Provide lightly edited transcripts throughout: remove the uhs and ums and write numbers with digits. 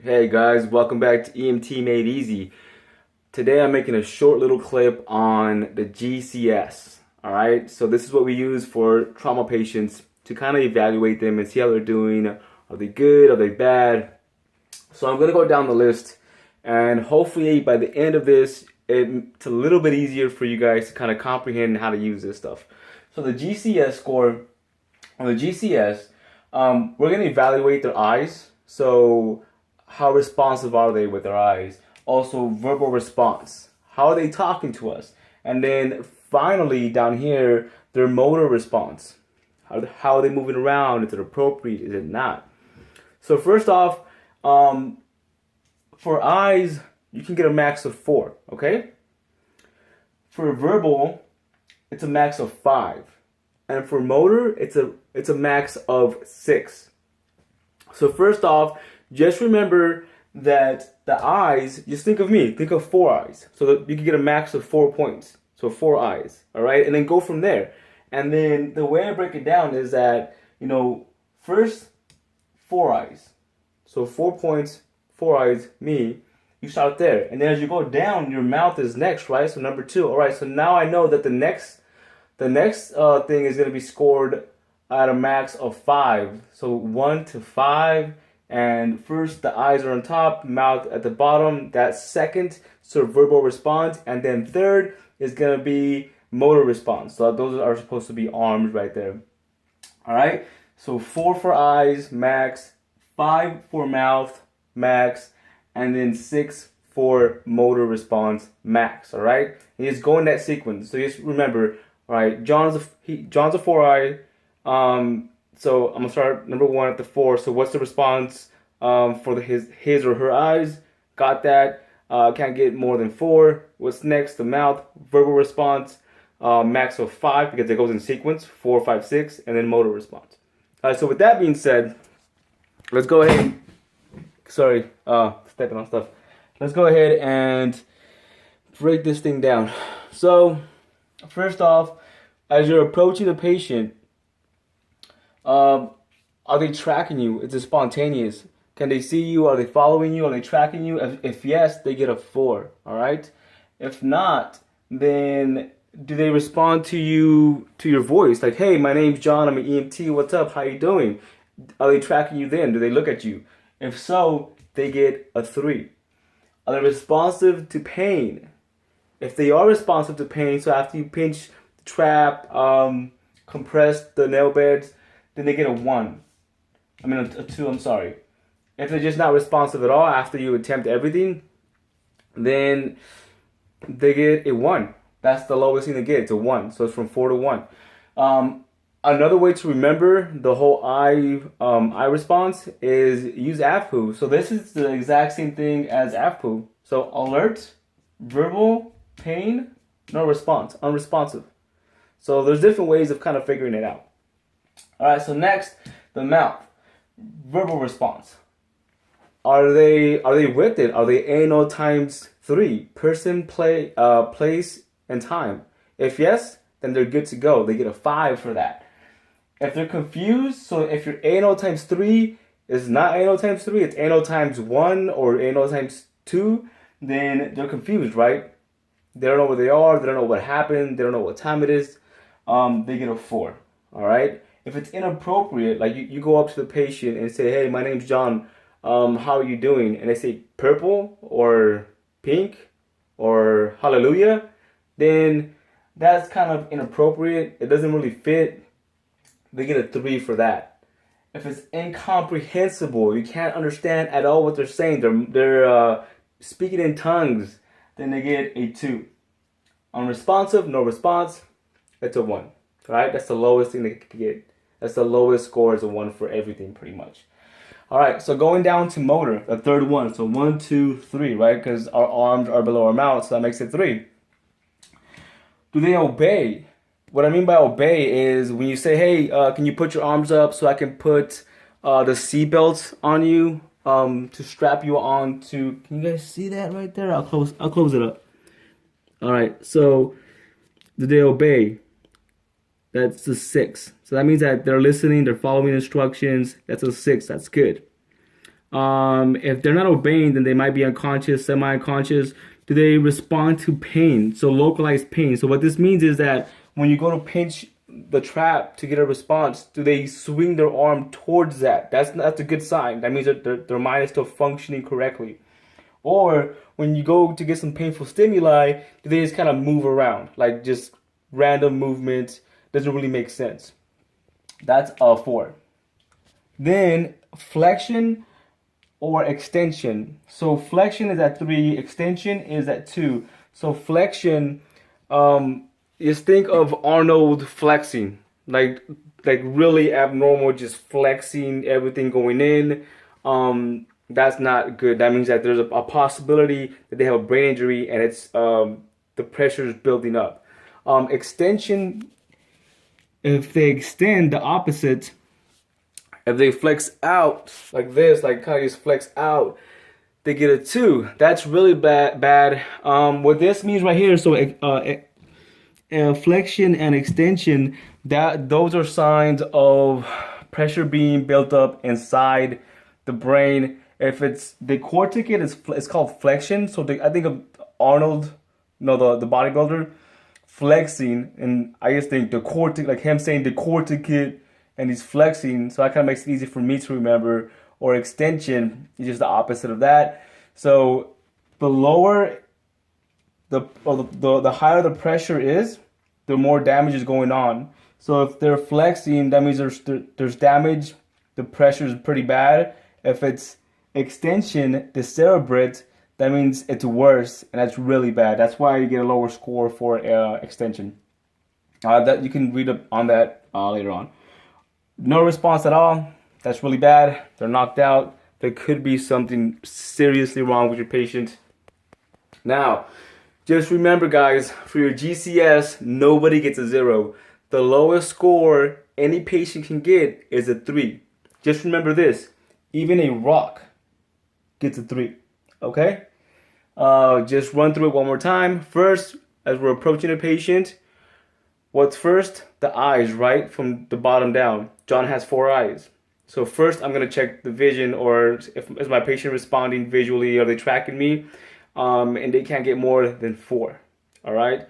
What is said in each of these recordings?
Hey guys, welcome back to EMT Made Easy. Today I'm making a short little clip on the GCS. Alright, so this is what we use for trauma patients to kind of evaluate them and see how they're doing. Are they good? Are they bad? So I'm going to go down the list, and hopefully by the end of this, it's a little bit easier for you guys to kind of comprehend how to use this stuff. So the GCS score, on the GCS, we're going to evaluate their eyes. So how responsive are they with their eyes? Also, verbal response. How are they talking to us? And then finally, down here, their motor response. How are they moving around? Is it appropriate? Is it not? So first off, for eyes, you can get a max of 4, okay? For verbal, it's a max of 5. And for motor, it's a max of 6. So first off, just remember that the eyes, just think of me, think of 4 eyes. So that you can get a max of 4 points. So 4 eyes, all right? And then go from there. And then the way I break it down is that, first 4 eyes. So 4 points, 4 eyes, me, you start there. And then as you go down, your mouth is next, right? So number 2. All right, so now I know that the next thing is going to be scored at a max of 5. So 1 to 5. And first, the eyes are on top, mouth at the bottom. That's second, so verbal response. And then third is going to be motor response. So those are supposed to be arms right there. All right? So 4 for eyes, max. 5 for mouth, max. And then 6 for motor response, max. All right? And just go in that sequence. So just remember, all right, John's a 4-eye. So I'm gonna start number 1 at the 4. So what's the response for his or her eyes? Got that. Can't get more than 4. What's next? The mouth. Verbal response. Max of 5 because it goes in sequence. 4, 5, 6, and then motor response. So with that being said, let's go ahead. Sorry, stepping on stuff. Let's go ahead and break this thing down. So first off, as you're approaching the patient, are they tracking you? Is it spontaneous? Can they see you? Are they following you? Are they tracking you? If yes, they get a 4. All right. If not, then do they respond to you, to your voice? Like, hey, my name's John. I'm an EMT. What's up? How you doing? Are they tracking you then? Do they look at you? If so, they get a 3. Are they responsive to pain? If they are responsive to pain, so after you pinch, trap, compress the nail beds, then they get a 1. I mean, a 2, I'm sorry. If they're just not responsive at all after you attempt everything, then they get a 1. That's the lowest thing they get. It's a 1. So it's from 4 to 1. Another way to remember the whole eye response is use AFPU. So this is the exact same thing as AFPU. So alert, verbal, pain, no response, unresponsive. So there's different ways of kind of figuring it out. All right, so next, the mouth. Verbal response. Are they with it? Are they anal times 3? Person, place, and time. If yes, then they're good to go. They get a 5 for that. If they're confused, so if your anal times 3 is not anal times 3, it's anal times 1 or anal times 2, then they're confused, right? They don't know where they are. They don't know what happened. They don't know what time it is. They get a 4. All right. If it's inappropriate, like you go up to the patient and say, hey, my name's John, how are you doing? And they say purple or pink or hallelujah, then that's kind of inappropriate. It doesn't really fit. They get a 3 for that. If it's incomprehensible, you can't understand at all what they're saying, they're speaking in tongues, then they get a 2. Unresponsive, no response, it's a 1. Right? That's the lowest thing they could get. That's the lowest score is a 1 for everything, pretty much. All right, so going down to motor, the third one. So 1, 2, 3, right? Because our arms are below our mouth, so that makes it 3. Do they obey? What I mean by obey is when you say, hey, can you put your arms up so I can put the seatbelt on you to strap you on to... Can you guys see that right there? I'll close it up. All right, so do they obey? That's a 6. So that means that they're listening, they're following instructions. That's a 6. That's good. If they're not obeying, then they might be unconscious, semi-unconscious. Do they respond to pain? So localized pain. So what this means is that when you go to pinch the trap to get a response, do they swing their arm towards that? That's a good sign. That means that their mind is still functioning correctly. Or when you go to get some painful stimuli, do they just kind of move around? Like just random movement. Doesn't really make sense. That's 4. Then flexion or extension. So flexion is at 3, extension is at 2. So flexion, just think of Arnold flexing, like really abnormal, just flexing, everything going in. That's not good. That means that there's a possibility that they have a brain injury and it's the pressure is building up. Extension, if they extend the opposite, if they flex out like this, like kind of just flex out, they get a 2. That's really bad. What this means right here, so flexion and extension, those are signs of pressure being built up inside the brain. If it's the corticate, it's called flexion. So I think of Arnold, the bodybuilder, flexing, and I just think the corticate, like him saying the corticate, and he's flexing. So that kind of makes it easy for me to remember. Or extension is just the opposite of that. So the lower the higher the pressure is, the more damage is going on. So if they're flexing, that means there's damage. The pressure is pretty bad. If it's extension, decerebrate, that means it's worse, and that's really bad. That's why you get a lower score for extension. That you can read up on that later on. No response at all. That's really bad. They're knocked out. There could be something seriously wrong with your patient. Now, just remember, guys, for your GCS, nobody gets a 0. The lowest score any patient can get is a 3. Just remember this. Even a rock gets a 3. Okay? Just run through it one more time. First, as we're approaching a patient, what's first? The eyes, right? From the bottom down. John has 4 eyes. So first, I'm going to check the vision, or is my patient responding visually? Are they tracking me? And they can't get more than 4. All right?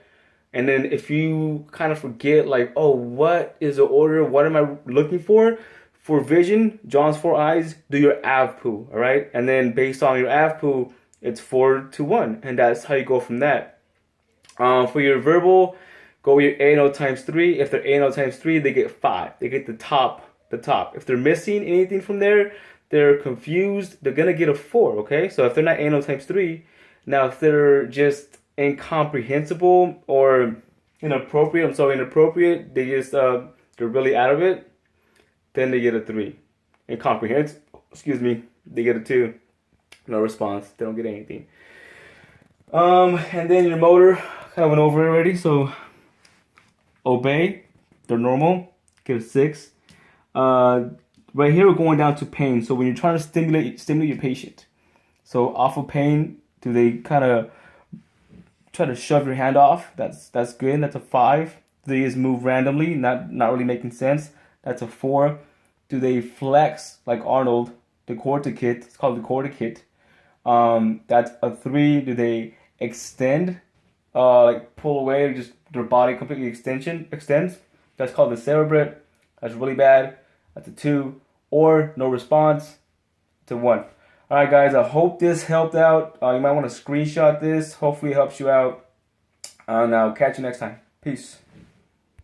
And then if you kind of forget, like, oh, what is the order? What am I looking for? For vision, John's 4 eyes, do your AVPU, all right? And then based on your AVPU, it's 4 to 1. And that's how you go from that. For your verbal, go with your ANO times 3. If they're ANO times 3, they get 5. They get the top. If they're missing anything from there, they're confused, they're going to get a 4, okay? So if they're not ANO times 3, now if they're just incomprehensible or inappropriate, they just, they're really out of it, then they get a 3. Incomprehensible, they get a 2. No response, they don't get anything. And then your motor, kind of went over it already, so obey, they're normal, get a 6. Right here we're going down to pain. So when you're trying to stimulate your patient, so off of pain, do they kind of try to shove your hand off? That's good. That's a 5. Do they just move randomly, not really making sense? That's a 4. Do they flex like Arnold, the corticate? It's called the corticate. That's a 3. Do they extend, like pull away, just their body completely extends? That's called the cerebrate. That's really bad. That's a 2. Or no response. It's a 1. Alright guys, I hope this helped out. You might want to screenshot this. Hopefully it helps you out. And I'll catch you next time. Peace.